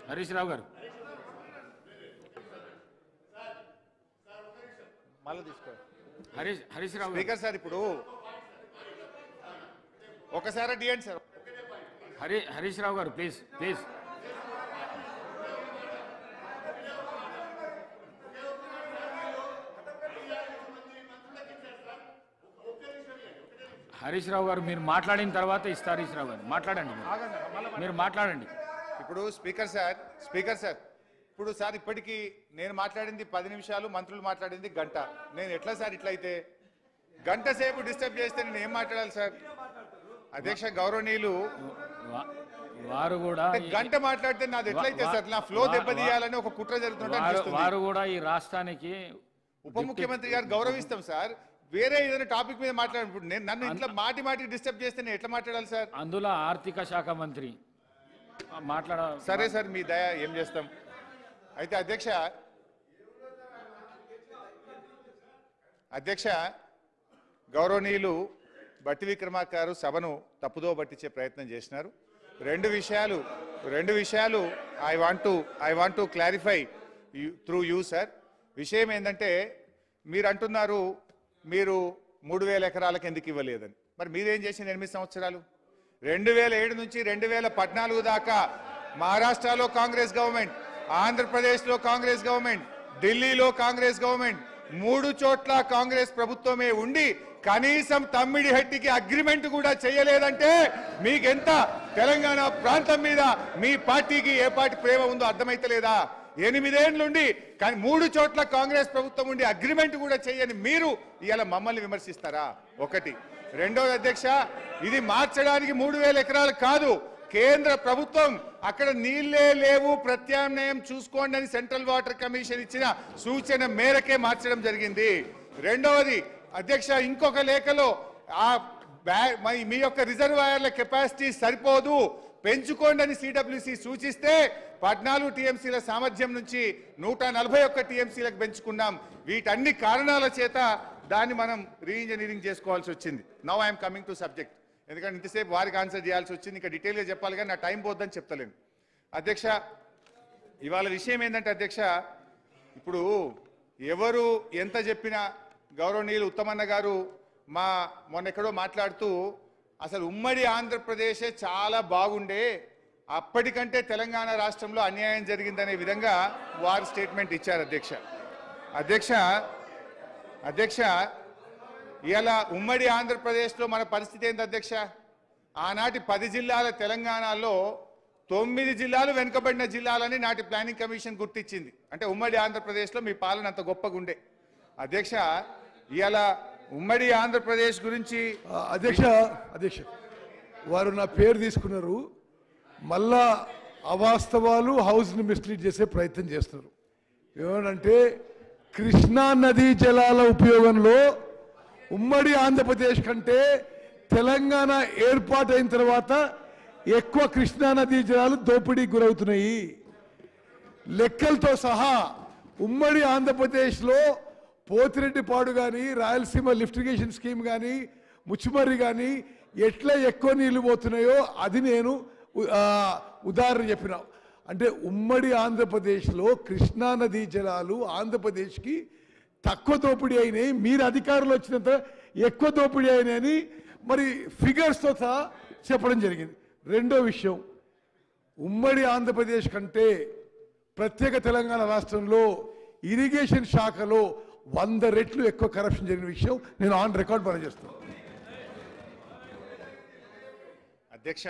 హరీష్ రావు గారు మళ్ళీ తీసుకో హరీష్ రావు స్పీకర్ సార్ ఇప్పుడు ఒకసారి డిఎండి సార్ హరీష్ రావు గారు ప్లీజ్ ప్లీజ్ హరీష్ రావు గారు మీరు మాట్లాడిన తర్వాత ఇస్తారు. హరీష్ రావు గారు మాట్లాడండి, మీరు మాట్లాడండి. ఇప్పుడు స్పీకర్ సార్ ఇప్పుడు సార్ ఇప్పటికీ నేను మాట్లాడింది 10 నిమిషాలు, మంత్రులు మాట్లాడింది గంట. నేను ఎట్లా సార్ ఇట్లయితే గంట సేపు డిస్టర్బ్ చేస్తే నేను ఏం మాట్లాడాలి సార్? అధ్యక్ష గౌరవనీయులు వారు కూడా గంట మాట్లాడితే నాది ఎట్లయితే సార్? నా ఫ్లో దెబ్బతీయాలని ఒక కుట్ర జరుగుతుంటే వారు కూడా ఈ రాష్ట్రానికి ఉప ముఖ్యమంత్రి గారు గౌరవిస్తాం సార్. వేరే ఏదైనా టాపిక్ మీద మాట్లాడినప్పుడు నేను నన్ను ఇంట్లో మాటికి డిస్టర్బ్ చేస్తే నేను ఎట్లా మాట్లాడాలి సార్? అందులో ఆర్థిక శాఖ మంత్రి సరే సార్, మీ దయ ఏం చేస్తాం. అయితే అధ్యక్ష గౌరవనీయులు బట్టి విక్రమార్క గారు సభను తప్పుదో పట్టించే ప్రయత్నం చేసినారు. రెండు విషయాలు I want to clarify through you sir. విషయం ఏంటంటే మీరు అంటున్నారు మీరు 3000 ఎకరాలకు ఎందుకు ఇవ్వలేదని. మరి మీరేం చేసిన 8 సంవత్సరాలు? 2007 నుంచి 2014 దాకా మహారాష్ట్రలో కాంగ్రెస్ గవర్నమెంట్, ఆంధ్రప్రదేశ్లో కాంగ్రెస్ గవర్నమెంట్, ఢిల్లీలో కాంగ్రెస్ గవర్నమెంట్, 3 చోట్ల కాంగ్రెస్ ప్రభుత్వమే ఉండి కనీసం తమ్మిడిహట్టికి అగ్రిమెంట్ కూడా చేయలేదంటే మీకెంత తెలంగాణ ప్రాంతం మీద మీ పార్టీకి ఏ పార్టీ ప్రేమ ఉందో అర్థమైతలేదా? 8 ఏళ్ళుండి కానీ 3 చోట్ల కాంగ్రెస్ ప్రభుత్వం ఉండి అగ్రిమెంట్ కూడా చేయని మీరు ఇవాళ మమ్మల్ని విమర్శిస్తారా? ఒకటి. రెండోది అధ్యక్ష, ఇది మార్చడానికి 3000 ఎకరాలు కాదు, కేంద్ర ప్రభుత్వం అక్కడ నీళ్లే లేవు ప్రత్యామ్నాయం చూసుకోండి అని సెంట్రల్ వాటర్ కమిషన్ ఇచ్చిన సూచన మేరకే మార్చడం జరిగింది. రెండవది అధ్యక్ష, ఇంకొక లేఖలో మీ యొక్క రిజర్వాయర్ల కెపాసిటీ సరిపోదు పెంచుకోండి అని సిడబ్ల్యూసి సూచిస్తే 14 టీఎంసీల సామర్థ్యం నుంచి 141 టీఎంసీలకు పెంచుకున్నాం. వీటన్ని కారణాల చేత దాన్ని మనం రీఇంజనీరింగ్ చేసుకోవాల్సి వచ్చింది. Now I'm coming to subject. ఎందుకంటే ఇంతసేపు వారికి ఆన్సర్ చేయాల్సి వచ్చింది, ఇంకా డీటెయిల్గా చెప్పాలి కానీ నా టైం పోద్దని చెప్తలేను. అధ్యక్ష ఇవాళ విషయం ఏంటంటే అధ్యక్ష, ఇప్పుడు ఎవరు ఎంత చెప్పినా గౌరవనీయులు ఉత్తమన్న గారు మొన్న ఎక్కడో మాట్లాడుతూ అసలు ఉమ్మడి ఆంధ్రప్రదేశే చాలా బాగుండే, అప్పటికంటే తెలంగాణ రాష్ట్రంలో అన్యాయం జరిగిందనే విధంగా వారు స్టేట్మెంట్ ఇచ్చారు. అధ్యక్ష ఇలా ఉమ్మడి ఆంధ్రప్రదేశ్లో మన పరిస్థితి ఏంది అధ్యక్ష? ఆనాటి 10 జిల్లాల తెలంగాణలో 9 జిల్లాలు వెనుకబడిన జిల్లాలని నాటి ప్లానింగ్ కమిషన్ గుర్తించింది. అంటే ఉమ్మడి ఆంధ్రప్రదేశ్లో మీ పాలన అంత గొప్పగుండే. అధ్యక్ష ఇలా ఉమ్మడి ఆంధ్రప్రదేశ్ గురించి అధ్యక్ష వారు నా పేరు తీసుకున్నారు, మళ్ళా అవాస్తవాలు హౌస్ని మిస్లీడ్ చేసే ప్రయత్నం చేస్తున్నారు. ఏమనంటే కృష్ణా నదీ జలాల ఉపయోగంలో ఉమ్మడి ఆంధ్రప్రదేశ్ కంటే తెలంగాణ ఏర్పాటైన తర్వాత ఎక్కువ కృష్ణా నదీ జలాలు దోపిడీకి గురవుతున్నాయి. లెక్కలతో సహా ఉమ్మడి ఆంధ్రప్రదేశ్లో పోతిరెడ్డిపాడు కానీ, రాయలసీమ లిఫ్ట్ ఇరిగేషన్ స్కీమ్ కానీ, ముచ్చుమర్రి కానీ ఎట్లా ఎక్కువ నీళ్లు పోతున్నాయో అది నేను ఉదాహరణ చెప్పిన. అంటే ఉమ్మడి ఆంధ్రప్రదేశ్లో కృష్ణా నదీ జలాలు ఆంధ్రప్రదేశ్కి తక్కువ దోపిడీ అయినాయి, మీరు అధికారులు వచ్చినంత ఎక్కువ దోపిడీ అయినాయని మరి ఫిగర్స్తో సహా చెప్పడం జరిగింది. రెండో విషయం, ఉమ్మడి ఆంధ్రప్రదేశ్ కంటే ప్రత్యేక తెలంగాణ రాష్ట్రంలో ఇరిగేషన్ శాఖలో 100 రెట్లు ఎక్కువ కరప్షన్ జరిగిన విషయం నేను ఆన్ రికార్డ్ పనిచేస్తాను. అధ్యక్ష